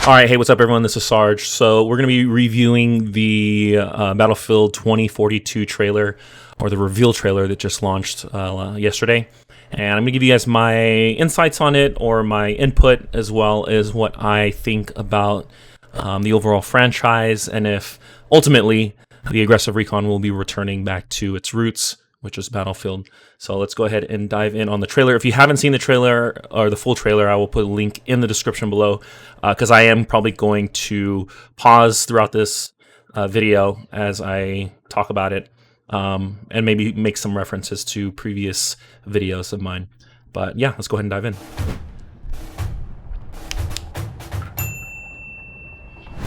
Alright, hey, what's up everyone? This is Sarge. So we're going to be reviewing the Battlefield 2042 trailer, or the reveal trailer that just launched yesterday. And I'm going to give you guys my insights on it, or my input, as well as what I think about the overall franchise, and if ultimately the aggressive recon will be returning back to its roots, which is Battlefield. So let's go ahead and dive in on the trailer. If you haven't seen the trailer, or the full trailer, I will put a link in the description below, because I am probably going to pause throughout this video as I talk about it, and maybe make some references to previous videos of mine. But yeah, let's go ahead and dive in.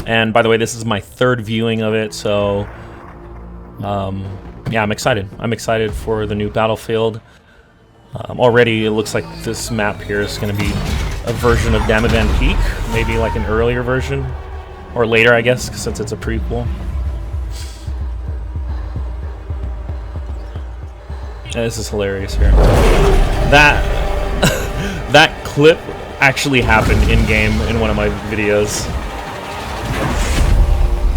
And by the way, this is my third viewing of it, so yeah, I'm excited. I'm excited for the new Battlefield. Already, it looks like this map here is going to be a version of Damavan Peak, maybe like an earlier version, or later, I guess, since it's a prequel. Yeah, this is hilarious here. That that clip actually happened in game in one of my videos.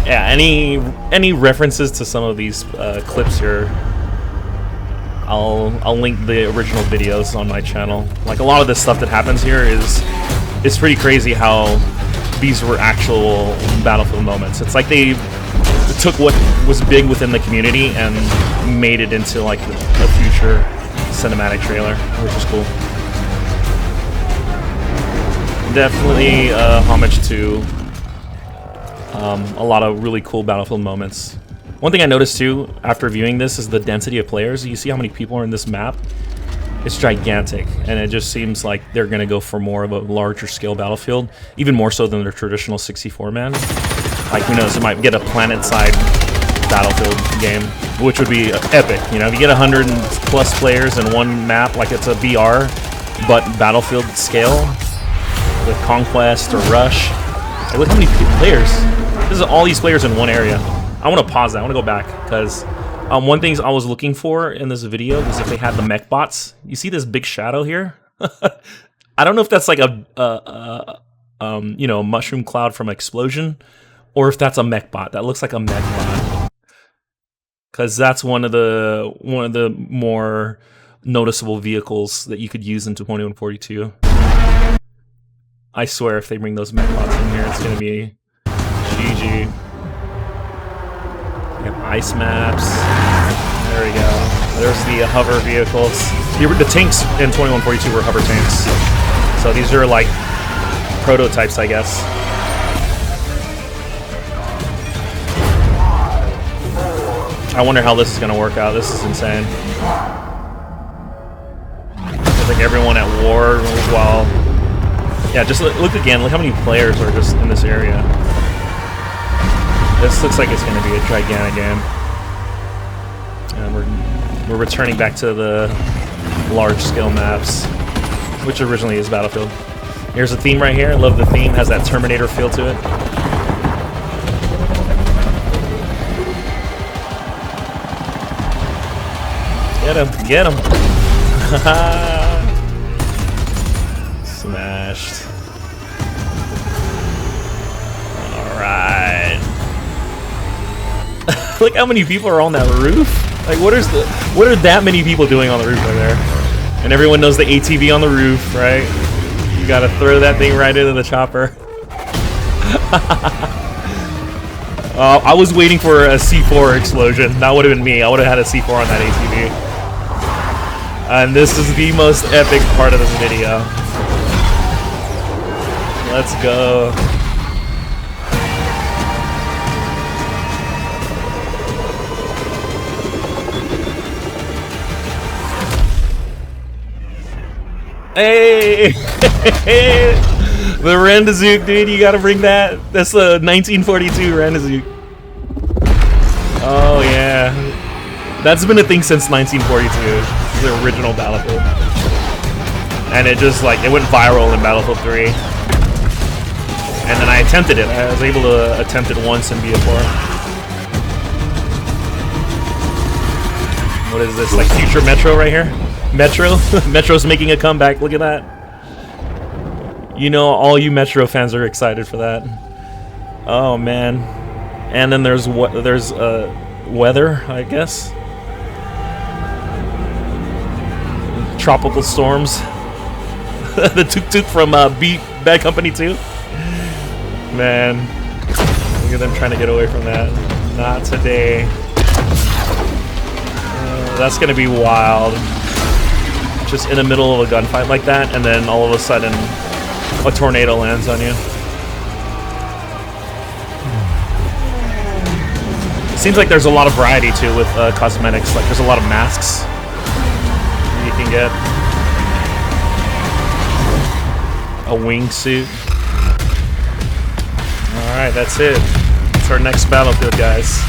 Yeah, any references to some of these clips here, I'll link the original videos on my channel. Like, a lot of this stuff that happens here is pretty crazy how these were actual Battlefield moments. It's like they took what was big within the community and made it into like a future cinematic trailer, which is cool. Definitely homage to a lot of really cool Battlefield moments. One thing I noticed too after viewing this is the density of players. You see how many people are in this map? It's gigantic, and it just seems like they're going to go for more of a larger scale Battlefield, even more so than their traditional 64-man. Like, who knows, it might get a planet-side Battlefield game, which would be epic. You know, if you get 100+ players in one map, like it's a BR, but Battlefield scale with Conquest or Rush. Like, look how many players. This is all these players in one area. I want to pause that. I want to go back, because one thing I was looking for in this video was if they had the mech bots. You see this big shadow here? I don't know if that's like a you know, mushroom cloud from Explosion, or if that's a mech bot. That looks like a mech bot, because that's one of the more noticeable vehicles that you could use into 2142. I swear, if they bring those mech bots in here, it's gonna be GG. We have ice maps. There we go. There's the hover vehicles. The tanks in 2142 were hover tanks. So these are like prototypes, I guess. I wonder how this is gonna work out. This is insane. It's like everyone at war while... Yeah, just look again. Look how many players are just in this area. This looks like it's going to be a gigantic game. And we're returning back to the large-scale maps, which originally is Battlefield. Here's the theme right here. I love the theme. Has that Terminator feel to it. Get him! Get him! Smashed. Alright. Look how many people are on that roof. Like, what are that many people doing on the roof right there? And everyone knows the ATV on the roof, right? You gotta throw that thing right into the chopper. I was waiting for a C4 explosion. That would have been me. I would have had a C4 on that ATV. And this is the most epic part of this video. Let's go. Hey! The Rendazook, dude, you gotta bring that. That's the 1942 Rendazook. Oh, yeah. That's been a thing since 1942. The original Battlefield. And it just, like, it went viral in Battlefield 3. And then I attempted it. I was able to attempt it once in BF4. What is this, like future Metro right here? Metro? Metro's making a comeback, look at that. All you Metro fans are excited for that. Oh man. And then there's weather, I guess. Tropical storms. The Tuk Tuk from Bad Company 2. Man, look at them trying to get away from that. Not today. That's gonna be wild. Just in the middle of a gunfight like that, and then all of a sudden, a tornado lands on you. It seems like there's a lot of variety too with cosmetics. Like there's a lot of masks you can get. A wingsuit. Alright, that's it. It's our next Battlefield, guys.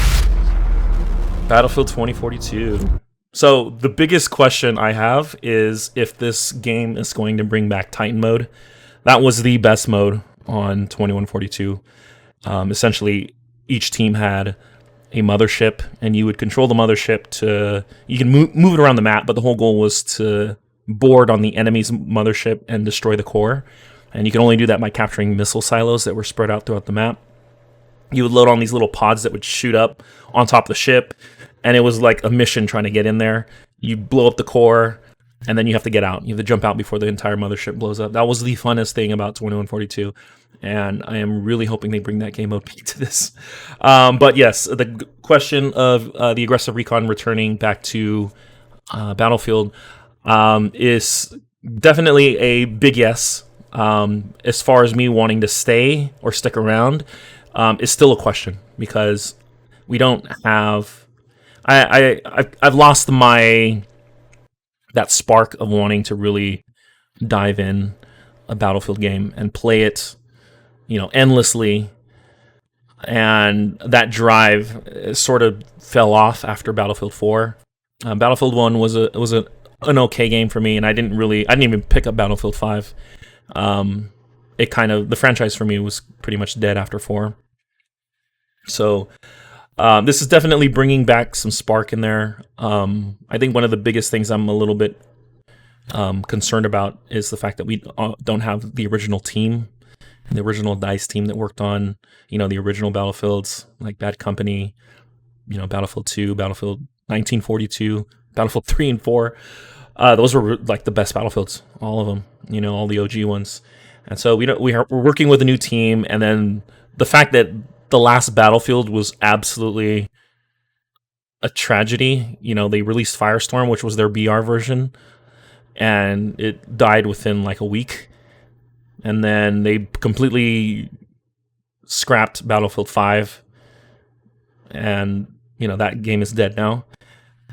Battlefield 2042. So, the biggest question I have is if this game is going to bring back Titan mode. That was the best mode on 2142. Essentially, each team had a mothership, and you would control the mothership to... You can move it around the map, but the whole goal was to board on the enemy's mothership and destroy the core. And you can only do that by capturing missile silos that were spread out throughout the map. You would load on these little pods that would shoot up on top of the ship, and it was like a mission trying to get in there. You blow up the core, and then you have to get out. You have to jump out before the entire mothership blows up. That was the funnest thing about 2142, and I am really hoping they bring that game mode back to this. But yes, the question of the aggressive recon returning back to Battlefield is definitely a big yes. As far as me wanting to stay or stick around, is still a question because we don't have. I've lost that spark of wanting to really dive in a Battlefield game and play it, endlessly. And that drive sort of fell off after Battlefield 4. Battlefield 1 was an okay game for me, and I didn't even pick up Battlefield 5. The franchise for me was pretty much dead after 4. So this is definitely bringing back some spark in there. I think one of the biggest things I'm a little bit concerned about is the fact that we don't have the original team, the original DICE team that worked on, the original Battlefields, like Bad Company, Battlefield 2, Battlefield 1942, Battlefield 3 and 4. Those were like the best Battlefields, all of them, all the OG ones. And so we're working with a new team, and then the fact that the last Battlefield was absolutely a tragedy. They released Firestorm, which was their BR version, and it died within like a week. And then they completely scrapped Battlefield 5, and that game is dead now.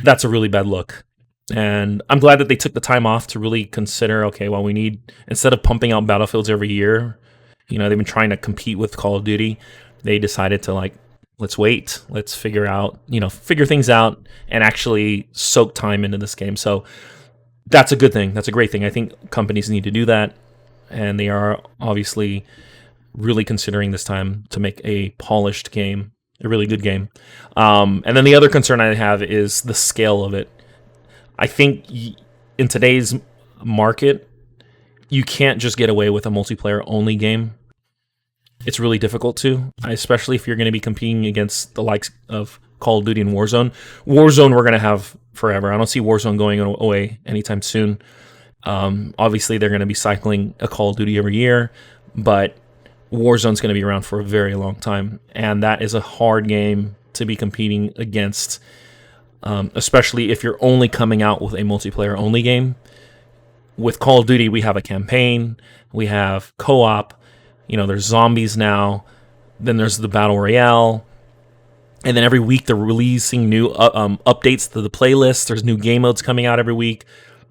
That's a really bad look. And I'm glad that they took the time off to really consider, okay, well, we need, instead of pumping out Battlefields every year, they've been trying to compete with Call of Duty. They decided to let's wait, let's figure things out and actually soak time into this game. So that's a good thing. That's a great thing. I think companies need to do that. And they are obviously really considering this time to make a polished game, a really good game. And then the other concern I have is the scale of it. I think in today's market, you can't just get away with a multiplayer only game. It's really difficult to, especially if you're going to be competing against the likes of Call of Duty and Warzone. Warzone we're going to have forever. I don't see Warzone going away anytime soon. Obviously, they're going to be cycling a Call of Duty every year, but Warzone's going to be around for a very long time, and that is a hard game to be competing against, especially if you're only coming out with a multiplayer-only game. With Call of Duty, we have a campaign, we have co-op, there's zombies now, then there's the Battle Royale, and then every week they're releasing new updates to the playlist. There's new game modes coming out every week.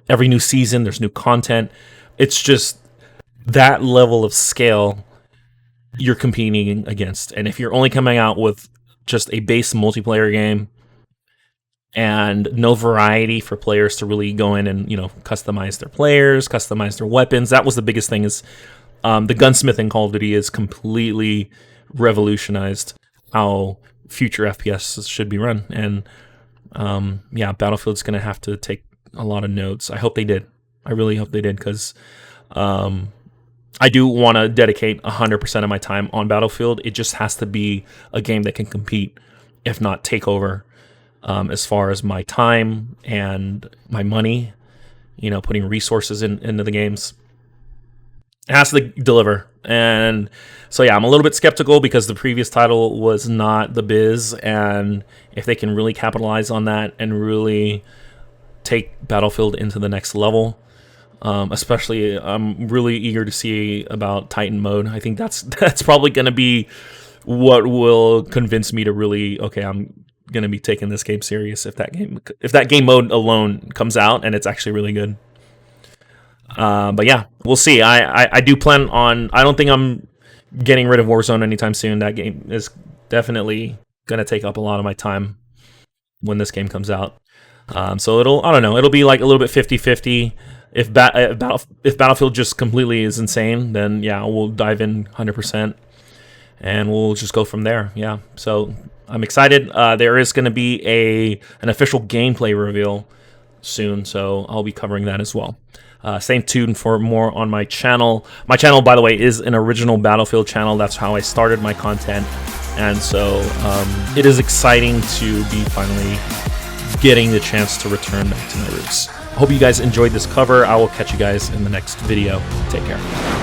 Every new season, there's new content. It's just that level of scale you're competing against. And if you're only coming out with just a base multiplayer game and no variety for players to really go in and, customize their players, customize their weapons, that was the biggest thing is the gunsmith in Call of Duty is completely revolutionized how future FPS should be run. And Battlefield's going to have to take a lot of notes. I hope they did. I really hope they did, because I I do want to dedicate 100% of my time on Battlefield. It just has to be a game that can compete, if not take over, as far as my time and my money, putting resources into the games. It has to deliver. And so, yeah, I'm a little bit skeptical because the previous title was not the biz. And if they can really capitalize on that and really take Battlefield into the next level, especially, I'm really eager to see about Titan mode. I think that's probably going to be what will convince me to really, okay, I'm going to be taking this game serious if that game mode alone comes out and it's actually really good. But yeah, we'll see. I do plan on. I don't think I'm getting rid of Warzone anytime soon. That game is definitely going to take up a lot of my time when this game comes out. So I don't know. It'll be like a little bit 50-50. If Battlefield just completely is insane, then yeah, we'll dive in 100%, and we'll just go from there. Yeah, so I'm excited. There is going to be an official gameplay reveal soon, so I'll be covering that as well. Stay tuned for more on my channel. My channel, by the way, is an original Battlefield channel. That's how I started my content, and so it is exciting to be finally getting the chance to return back to my roots. I hope you guys enjoyed this cover. I will catch you guys in the next video. Take care.